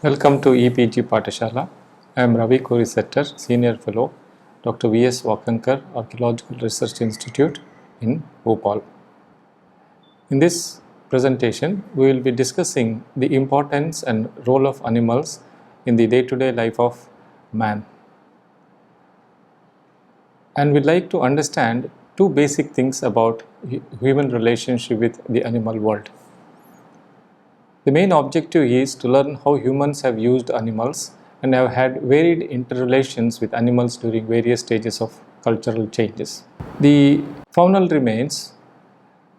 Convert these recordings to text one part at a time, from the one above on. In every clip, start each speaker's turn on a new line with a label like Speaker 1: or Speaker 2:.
Speaker 1: Welcome to EPG Patashala. I am Ravi Korisetter, Senior Fellow, Dr. V.S. Wakankar, Archaeological Research Institute in Bhopal. In this presentation, we will be discussing the importance and role of animals in the day-to-day life of man. And we'd like to understand two basic things about human relationship with the animal world. The main objective is to learn how humans have used animals and have had varied interrelations with animals during various stages of cultural changes. The faunal remains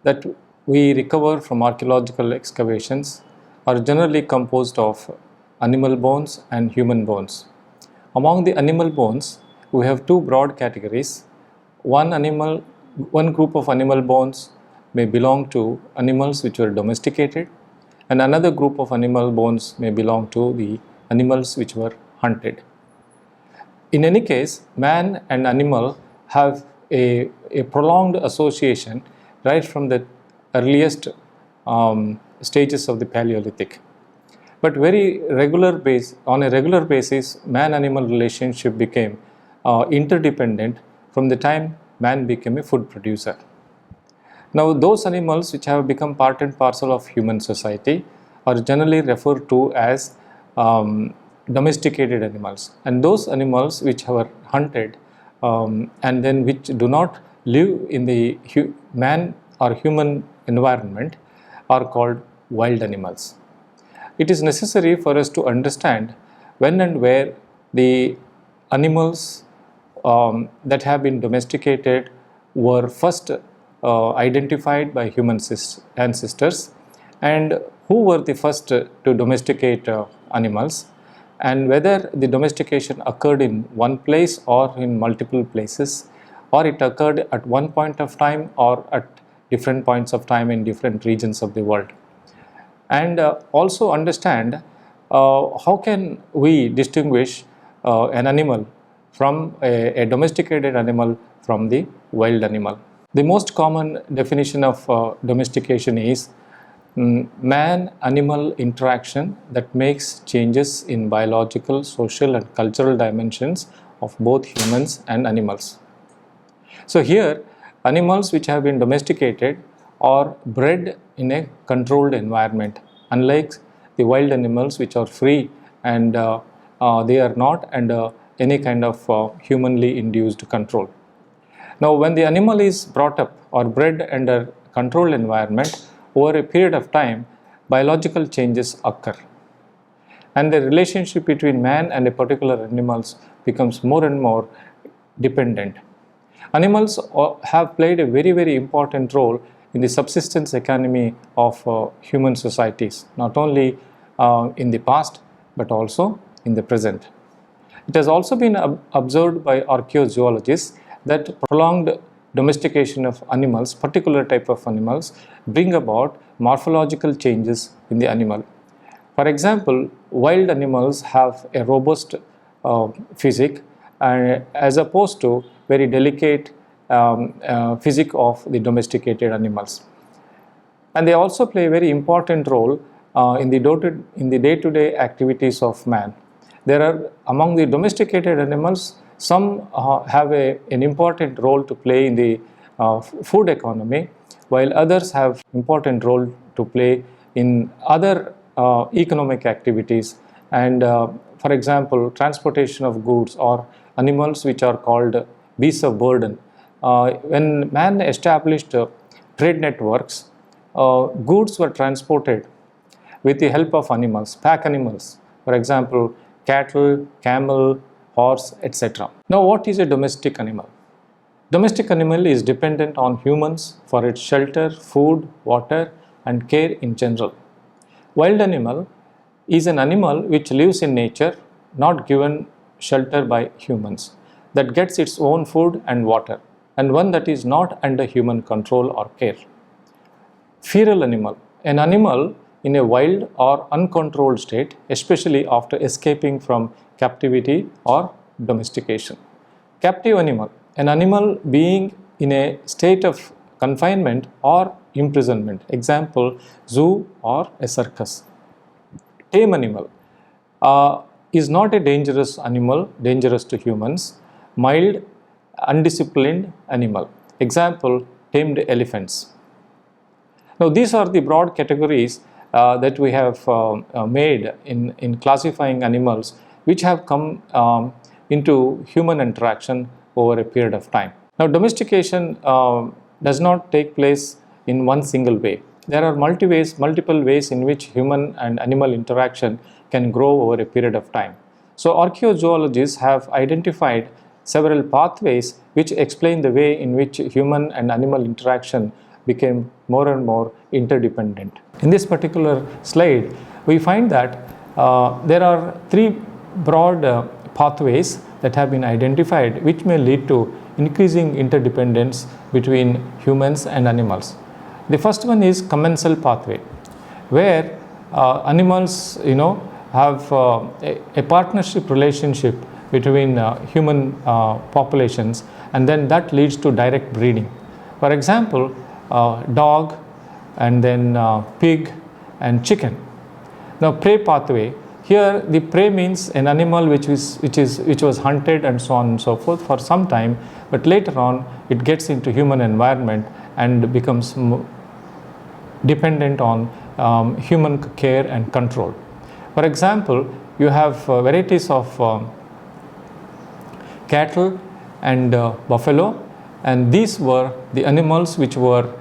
Speaker 1: that we recover from archaeological excavations are generally composed of animal bones and human bones. Among the animal bones, we have two broad categories. One group of animal bones may belong to animals which were domesticated, and another group of animal bones may belong to the animals which were hunted. In any case, man and animal have a prolonged association right from the earliest stages of the Paleolithic. But on a regular basis, man-animal relationship became interdependent from the time man became a food producer. Now, those animals which have become part and parcel of human society are generally referred to as domesticated animals, and those animals which were hunted and then which do not live in the man or human environment are called wild animals. It is necessary for us to understand when and where the animals that have been domesticated were first identified by human ancestors, and who were the first to domesticate animals, and whether the domestication occurred in one place or in multiple places, or it occurred at one point of time or at different points of time in different regions of the world. And also understand how can we distinguish an animal from a domesticated animal from the wild animal. The most common definition of domestication is man-animal interaction that makes changes in biological, social and cultural dimensions of both humans and animals. So here, animals which have been domesticated are bred in a controlled environment, unlike the wild animals which are free and they are not under any kind of humanly induced control. Now, when the animal is brought up or bred under controlled environment, over a period of time, biological changes occur, and the relationship between man and a particular animal becomes more and more dependent. Animals have played a very important role in the subsistence economy of human societies, not only in the past but also in the present. It has also been observed by archaeozoologists that prolonged domestication of animals, particular type of animals, bring about morphological changes in the animal. For example, wild animals have a robust physique as opposed to very delicate physique of the domesticated animals. And they also play a very important role in the day-to-day activities of man. There are, among the domesticated animals, some have an important role to play in the food economy, while others have important role to play in other economic activities. And for example, transportation of goods or animals which are called beasts of burden. When man established trade networks, goods were transported with the help of animals, pack animals, for example, cattle, camel, horse, etc. Now, what is a domestic animal? Domestic animal is dependent on humans for its shelter, food, water and care in general. Wild animal is an animal which lives in nature, not given shelter by humans, that gets its own food and water, and one that is not under human control or care. Feral animal, an animal in a wild or uncontrolled state, especially after escaping from captivity or domestication. Captive animal, an animal being in a state of confinement or imprisonment, example, zoo or a circus. Tame animal, is not a dangerous animal, dangerous to humans. Mild, undisciplined animal. Example, tamed elephants. Now these are the broad categories that we have made in classifying animals which have come into human interaction over a period of time. Now domestication does not take place in one single way. There are multiple ways in which human and animal interaction can grow over a period of time. So archaeozoologists have identified several pathways which explain the way in which human and animal interaction became more and more interdependent. In this particular slide, we find that there are three broad pathways that have been identified which may lead to increasing interdependence between humans and animals. The first one is commensal pathway, where animals have a partnership relationship between human populations, and then that leads to direct breeding. For example, dog and then pig and chicken. Now prey pathway, here the prey means an animal which was hunted and so on and so forth for some time, but later on it gets into human environment and becomes dependent on human care and control. For example, you have varieties of cattle and buffalo, and these were the animals which were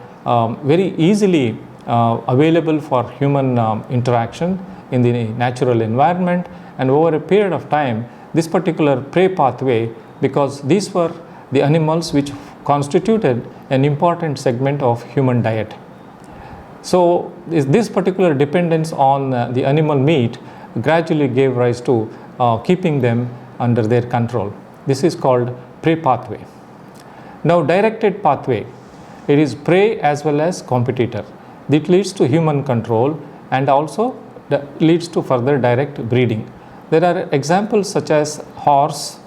Speaker 1: very easily available for human interaction in the natural environment, and over a period of time this particular prey pathway, because these were the animals which constituted an important segment of human diet. So this particular dependence on the animal meat gradually gave rise to keeping them under their control. This is called prey pathway. Now directed pathway, it is prey as well as competitor. It leads to human control and also leads to further direct breeding. There are examples such as horse,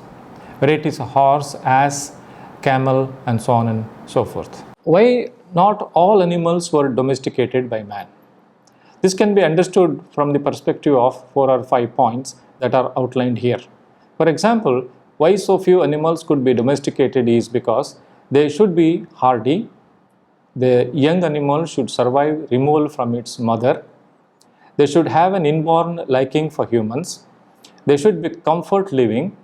Speaker 1: varieties of horse, ass, camel, and so on and so forth. Why not all animals were domesticated by man? This can be understood from the perspective of 4 or 5 points that are outlined here. For example, why so few animals could be domesticated is because they should be hardy. The young animal should survive removal from its mother. They should have an inborn liking for humans. They should be comfort living.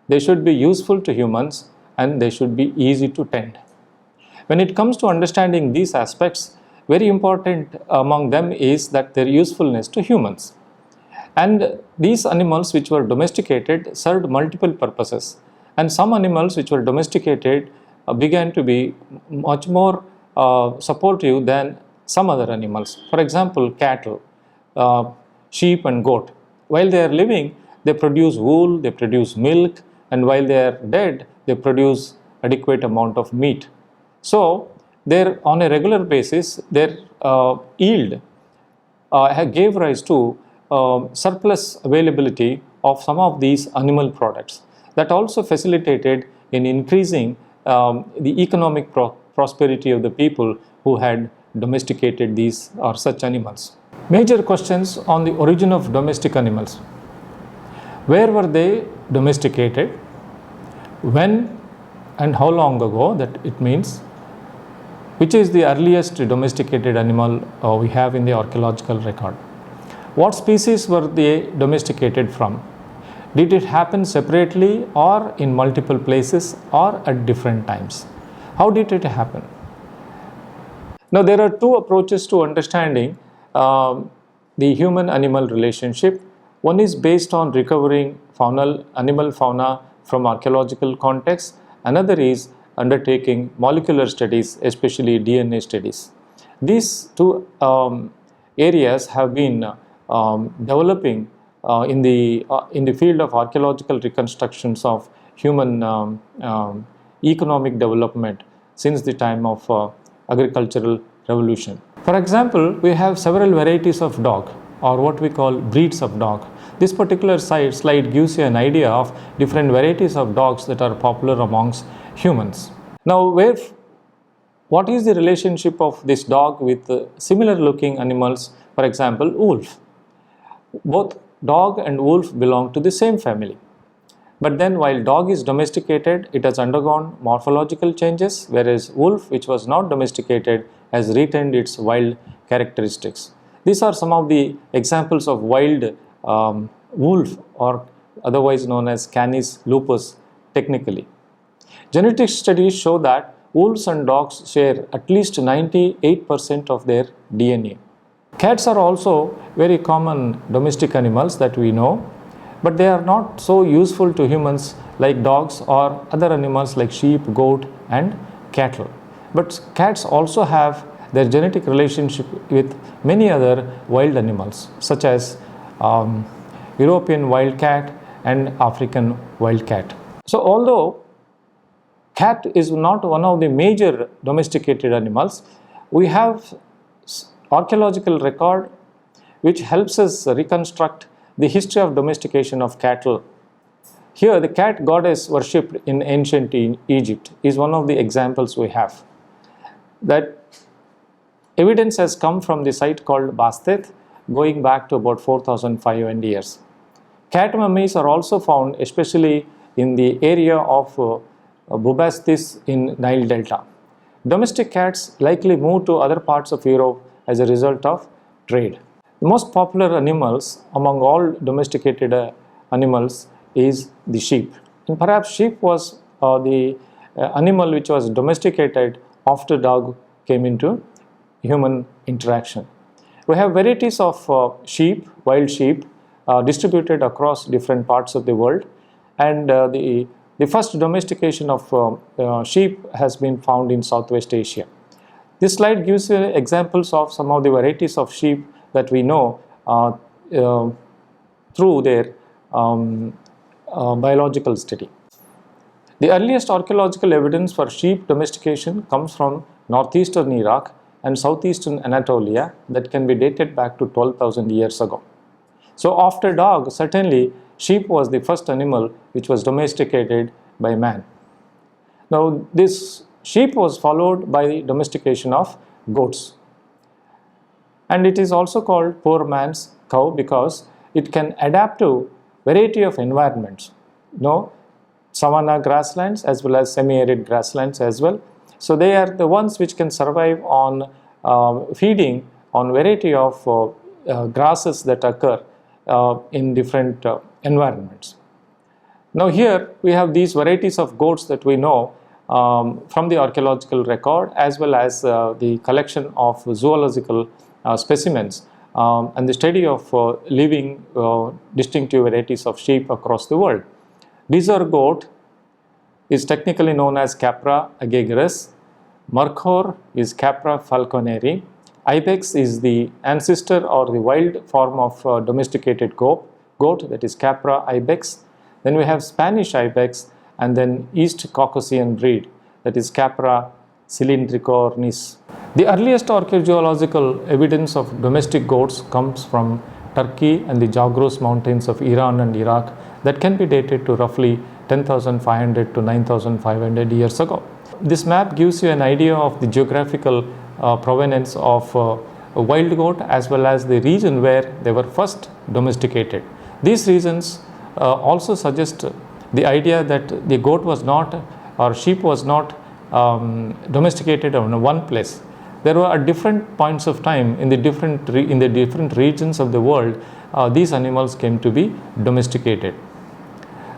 Speaker 1: They should be useful to humans, and they should be easy to tend. When it comes to understanding these aspects, very important among them is that their usefulness to humans. And these animals which were domesticated served multiple purposes, and some animals which were domesticated began to be much more supportive than some other animals. For example, cattle, sheep and goat. While they are living, they produce wool, they produce milk, and while they are dead, they produce adequate amount of meat. So on a regular basis, their yield gave rise to surplus availability of some of these animal products. That also facilitated in increasing the economic prosperity of the people who had domesticated these or such animals. Major questions on the origin of domestic animals. Where were they domesticated? When and how long ago, that it means? Which is the earliest domesticated animal we have in the archaeological record? What species were they domesticated from? Did it happen separately or in multiple places or at different times? How did it happen? Now there are two approaches to understanding the human-animal relationship. One is based on recovering animal fauna from archaeological contexts. Another is undertaking molecular studies, especially DNA studies. These two areas have been developing in the field of archaeological reconstructions of human economic development since the time of agricultural revolution. For example, we have several varieties of dog, or what we call breeds of dog. This particular slide gives you an idea of different varieties of dogs that are popular amongst humans. Now, what is the relationship of this dog with similar looking animals, for example, wolf? Both dog and wolf belong to the same family. But then while dog is domesticated, it has undergone morphological changes, whereas wolf, which was not domesticated, has retained its wild characteristics. These are some of the examples of wild wolf, or otherwise known as Canis lupus technically. Genetic studies show that wolves and dogs share at least 98% of their DNA. Cats are also very common domestic animals that we know, but they are not so useful to humans like dogs or other animals like sheep, goat and cattle. But cats also have their genetic relationship with many other wild animals such as European wild cat and African wild cat. So although cat is not one of the major domesticated animals, we have archaeological record which helps us reconstruct the history of domestication of cattle. Here the cat goddess worshipped in ancient Egypt is one of the examples we have. That evidence has come from the site called Bastet going back to about 4,500 years. Cat mummies are also found especially in the area of Bubastis in Nile Delta. Domestic cats likely moved to other parts of Europe as a result of trade. The most popular animals among all domesticated animals is the sheep. And perhaps sheep was the animal which was domesticated after dog came into human interaction. We have varieties of sheep, wild sheep, distributed across different parts of the world, and the first domestication of sheep has been found in Southwest Asia. This slide gives you examples of some of the varieties of sheep that we know through their biological study. The earliest archaeological evidence for sheep domestication comes from northeastern Iraq and southeastern Anatolia that can be dated back to 12,000 years ago. So after dog, certainly sheep was the first animal which was domesticated by man. Now this sheep was followed by the domestication of goats. And it is also called poor man's cow because it can adapt to variety of environments. Savanna grasslands as well as semi-arid grasslands as well. So they are the ones which can survive on feeding on variety of grasses that occur in different environments. Now here we have these varieties of goats that we know from the archaeological record as well as the collection of zoological specimens and the study of living distinctive varieties of sheep across the world. Desert goat is technically known as Capra aegagrus. Markhor is Capra falconeri. Ibex is the ancestor or the wild form of domesticated goat, that is Capra ibex. Then we have Spanish ibex and then East Caucasian breed, that is Capra cylindricornis. The earliest archaeological evidence of domestic goats comes from Turkey and the Zagros mountains of Iran and Iraq that can be dated to roughly 10,500 to 9,500 years ago. This map gives you an idea of the geographical provenance of a wild goat as well as the region where they were first domesticated. These regions also suggest the idea that the goat was not or sheep was not domesticated in one place. There were at different points of time in the different regions of the world these animals came to be domesticated.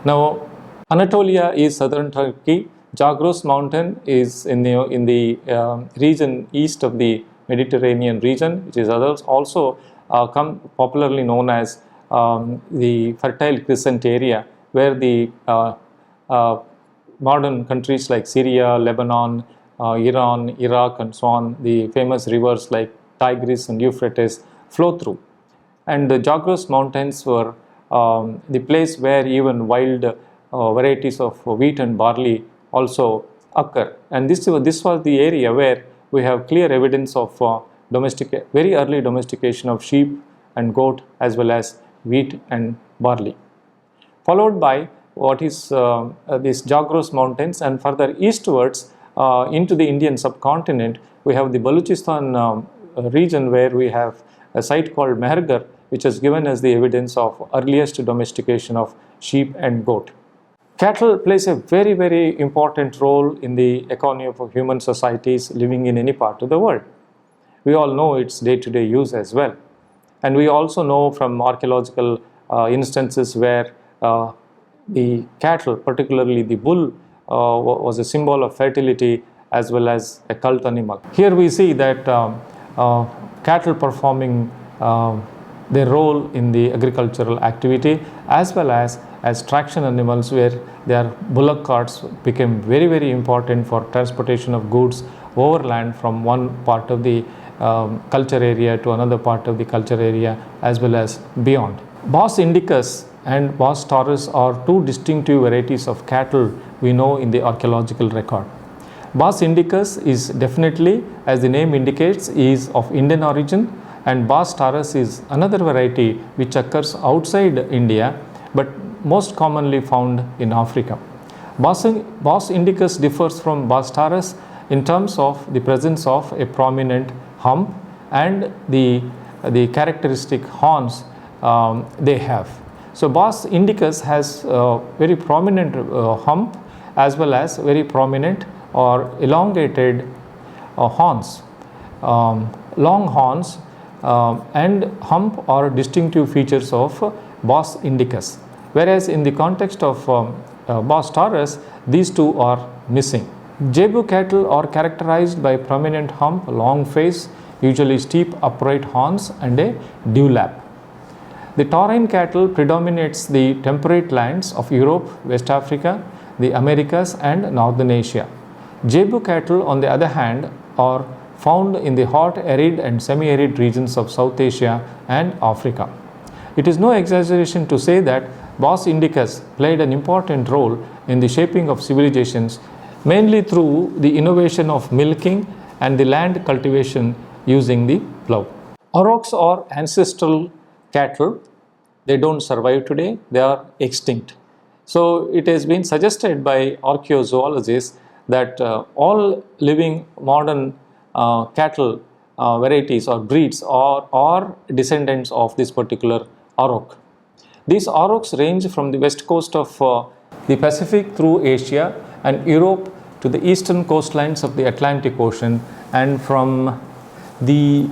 Speaker 1: Now Anatolia is southern Turkey. Zagros mountain is in the region east of the Mediterranean region, which is also popularly known as the Fertile Crescent area, where the modern countries like Syria, Lebanon, Iran, Iraq and so on, the famous rivers like Tigris and Euphrates flow through. And the Zagros mountains were the place where even wild varieties of wheat and barley also occur. And this was the area where we have clear evidence of very early domestication of sheep and goat as well as wheat and barley. Followed by what is these Zagros mountains, and further eastwards into the Indian subcontinent we have the Baluchistan region where we have a site called Mehergar which is given as the evidence of earliest domestication of sheep and goat. Cattle plays a very, very important role in the economy of human societies living in any part of the world. We all know its day-to-day use as well. And we also know from archaeological instances where the cattle, particularly the bull, was a symbol of fertility as well as a cult animal. Here we see that cattle performing their role in the agricultural activity as well as traction animals, where their bullock carts became very, very important for transportation of goods overland from one part of the culture area to another part of the culture area as well as beyond. Bos indicus and Bos taurus are two distinctive varieties of cattle we know in the archaeological record. Bos indicus is definitely, as the name indicates, is of Indian origin, and Bos taurus is another variety which occurs outside India but most commonly found in Africa. Bos indicus differs from Bos taurus in terms of the presence of a prominent hump and the characteristic horns they have. So Bos indicus has very prominent hump as well as very prominent or elongated horns. Long horns and hump are distinctive features of Bos indicus, whereas in the context of Bos taurus, these two are missing. Zebu cattle are characterized by prominent hump, long face, usually steep upright horns and a dewlap. The taurine cattle predominates the temperate lands of Europe, West Africa, the Americas and Northern Asia. Zebu cattle, on the other hand, are found in the hot, arid and semi-arid regions of South Asia and Africa. It is no exaggeration to say that Bos indicus played an important role in the shaping of civilizations, mainly through the innovation of milking and the land cultivation using the plough. Aurochs are ancestral cattle. They don't survive today, they are extinct. So it has been suggested by archaeozoologists that all living modern cattle varieties or breeds are descendants of this particular auroch. These aurochs range from the west coast of the Pacific through Asia and Europe to the eastern coastlines of the Atlantic Ocean, and from the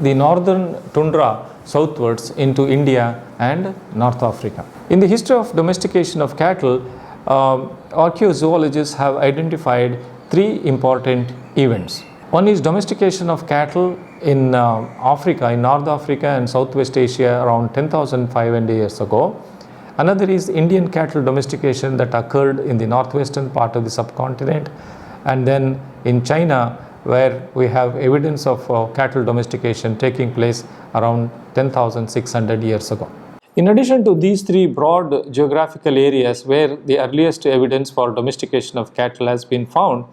Speaker 1: northern tundra southwards into India and North Africa. In the history of domestication of cattle, archaeozoologists have identified three important events. One is domestication of cattle in Africa, in North Africa and Southwest Asia around 10,500 years ago. Another is Indian cattle domestication that occurred in the northwestern part of the subcontinent, and then in China, where we have evidence of cattle domestication taking place around 10,600 years ago. In addition to these three broad geographical areas where the earliest evidence for domestication of cattle has been found,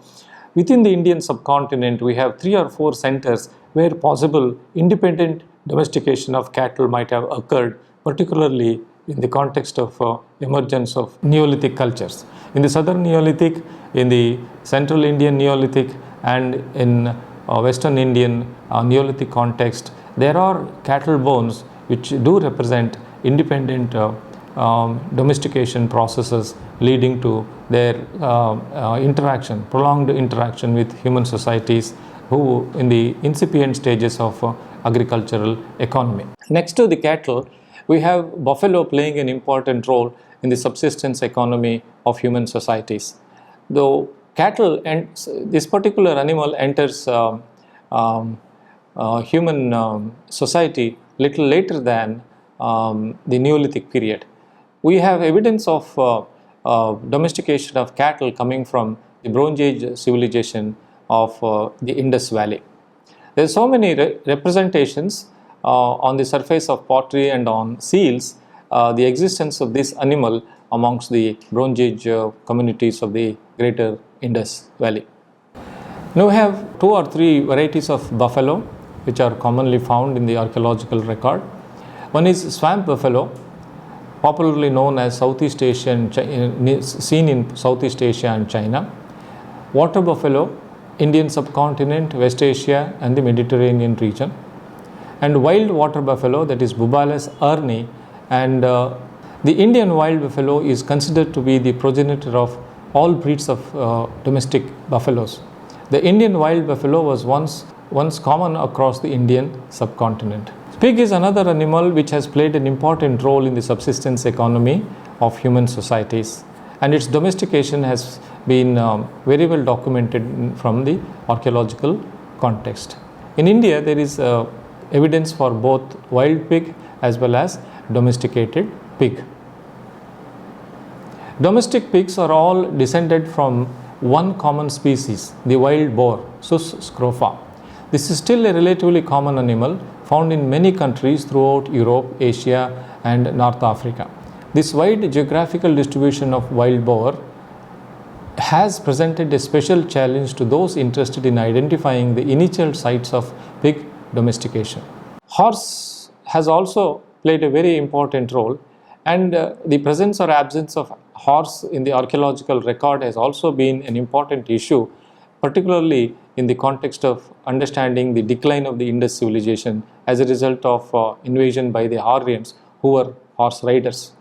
Speaker 1: within the Indian subcontinent we have 3 or 4 centers where possible independent domestication of cattle might have occurred, particularly in the context of emergence of Neolithic cultures. In the southern Neolithic, in the central Indian Neolithic and in Western Indian Neolithic context, there are cattle bones which do represent independent domestication processes leading to their interaction, prolonged interaction with human societies who in the incipient stages of agricultural economy. Next to the cattle, we have buffalo playing an important role in the subsistence economy of human societies. Though cattle and this particular animal enters human society little later than the Neolithic period. We have evidence of domestication of cattle coming from the Bronze Age civilization of the Indus Valley. There are so many representations on the surface of pottery and on seals, the existence of this animal amongst the Bronze Age communities of the greater Indus Valley. Now we have 2 or 3 varieties of buffalo which are commonly found in the archaeological record. One is swamp buffalo, popularly known as Southeast Asian, seen in Southeast Asia and China. Water buffalo, Indian subcontinent, West Asia and the Mediterranean region. and wild water buffalo, that is Bubales erni, and the Indian wild buffalo is considered to be the progenitor of all breeds of domestic buffaloes. The Indian wild buffalo was once common across the Indian subcontinent. Pig is another animal which has played an important role in the subsistence economy of human societies, and its domestication has been very well documented from the archaeological context. In India, there is evidence for both wild pig as well as domesticated pig. Domestic pigs are all descended from one common species, the wild boar, Sus scrofa. This is still a relatively common animal found in many countries throughout Europe, Asia, and North Africa. This wide geographical distribution of wild boar has presented a special challenge to those interested in identifying the initial sites of pig domestication. Horse has also played a very important role, and the presence or absence of horse in the archaeological record has also been an important issue, particularly in the context of understanding the decline of the Indus civilization as a result of invasion by the Aryans, who were horse riders.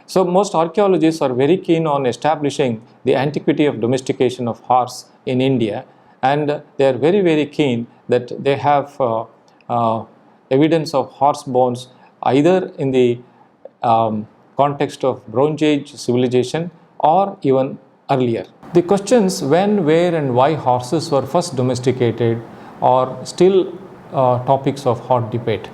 Speaker 1: So most archaeologists are very keen on establishing the antiquity of domestication of horse in India, and they are very keen that they have evidence of horse bones either in the context of Bronze Age civilization or even earlier. The questions when, where and why horses were first domesticated are still topics of hot debate.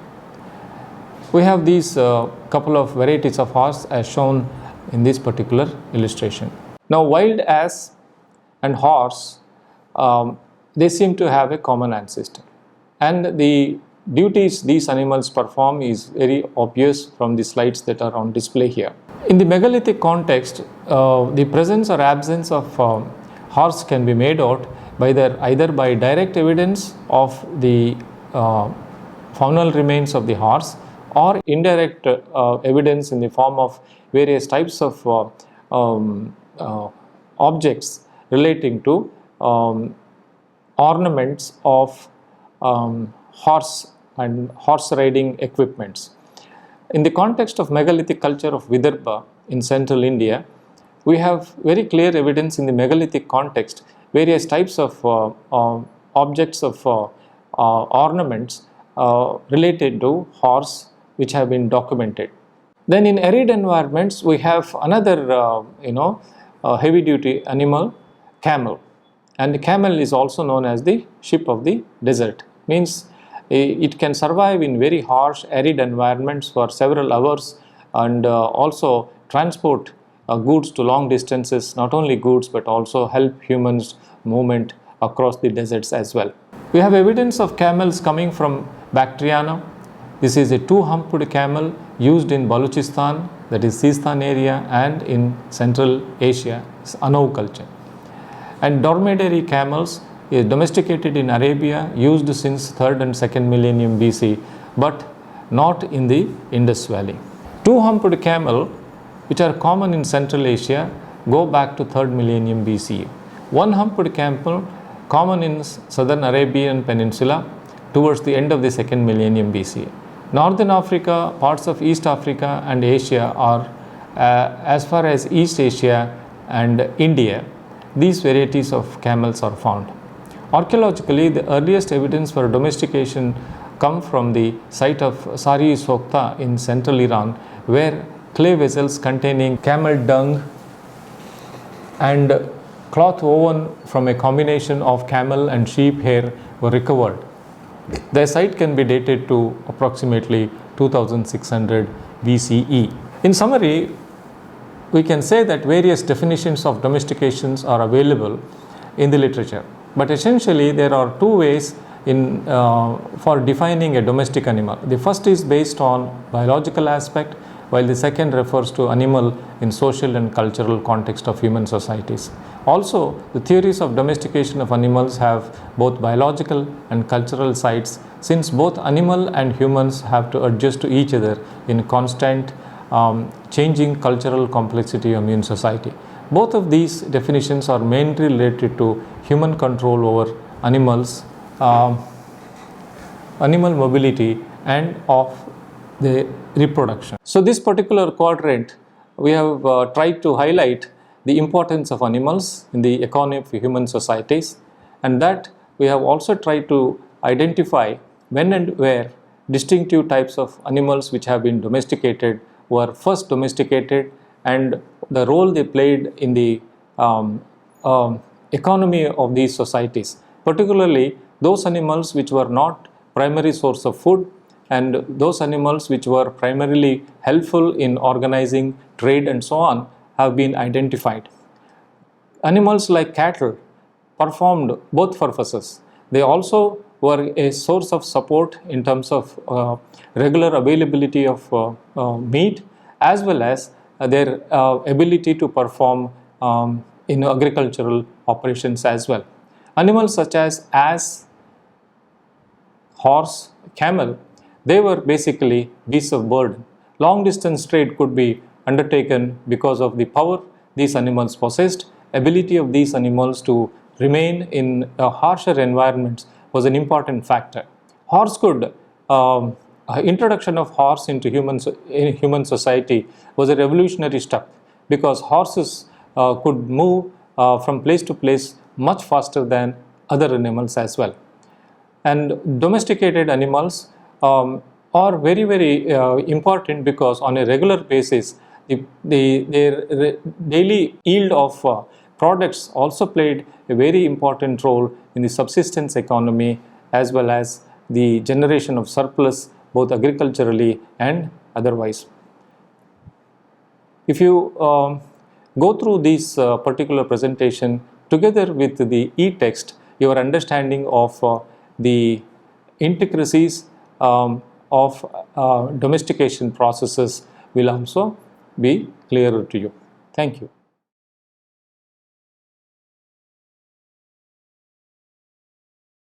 Speaker 1: We have these couple of varieties of horse as shown in this particular illustration. Now wild ass and horse, they seem to have a common ancestor, and the duties these animals perform is very obvious from the slides that are on display here. In the megalithic context, the presence or absence of horse can be made out by either by direct evidence of the faunal remains of the horse, or indirect evidence in the form of various types of objects relating to ornaments of horse and horse riding equipments. In the context of megalithic culture of Vidarbha in central India, we have very clear evidence in the megalithic context, various types of objects of ornaments related to horse which have been documented. Then in arid environments, we have another heavy duty animal, camel, and the camel is also known as the ship of the desert. Means it can survive in very harsh arid environments for several hours, and also transport goods to long distances, not only goods but also help humans movement across the deserts as well. We have evidence of camels coming from Bactriana. This is a two-humped camel used in Balochistan, that is Sistan area, and in Central Asia, Anau culture. And dromedary camels is domesticated in Arabia, used since 3rd and 2nd millennium BC, but not in the Indus Valley. Two-humped camel, which are common in Central Asia, go back to 3rd millennium BC. One-humped camel, common in Southern Arabian Peninsula towards the end of the 2nd millennium BC. Northern Africa, parts of East Africa and Asia are as far as East Asia and India, these varieties of camels are found. Archaeologically, the earliest evidence for domestication come from the site of Sari Sokta in central Iran, where clay vessels containing camel dung and cloth woven from a combination of camel and sheep hair were recovered. The site can be dated to approximately 2600 BCE. In summary, we can say that various definitions of domestications are available in the literature, but essentially there are two ways for defining a domestic animal. The first is based on biological aspect, while the second refers to animal in social and cultural context of human societies. Also, the theories of domestication of animals have both biological and cultural sides, since both animal and humans have to adjust to each other in constant changing cultural complexity of human society. Both of these definitions are mainly related to human control over animals. animal mobility and of the reproduction. So this particular quadrant, we have tried to highlight the importance of animals in the economy of human societies, and that we have also tried to identify when and where distinctive types of animals which have been domesticated were first domesticated, and the role they played in the economy of these societies, particularly those animals which were not primary source of food and those animals which were primarily helpful in organizing trade and so on have been identified. Animals like cattle performed both purposes. They also were a source of support in terms of regular availability of meat, as well as their ability to perform in agricultural operations as well. Animals such as ass, horse, camel, they were basically beasts of burden. Long distance trade could be undertaken because of the power these animals possessed. Ability of these animals to remain in harsher environments was an important factor. Horse could introduction of horse into human society was a revolutionary step, because horses could move from place to place much faster than other animals as well. And domesticated animals are very important, because on a regular basis their daily yield of products also played a very important role in the subsistence economy, as well as the generation of surplus both agriculturally and otherwise. If you go through this particular presentation together with the e-text, your understanding of the intricacies of domestication processes will also be clearer to you. Thank you.